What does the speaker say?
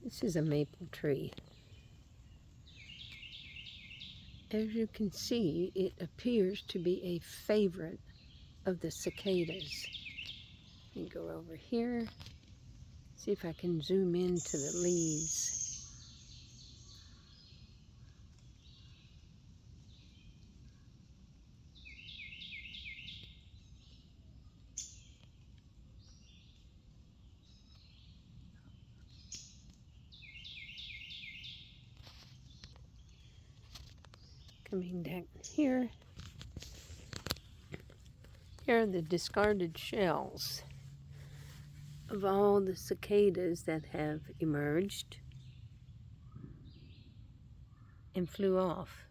This is a maple tree. As you can see, it appears to be a favorite of the cicadas. Let me go over here, see if I can zoom into the leaves. Coming down here, here are the discarded shells of all the cicadas that have emerged and flew off.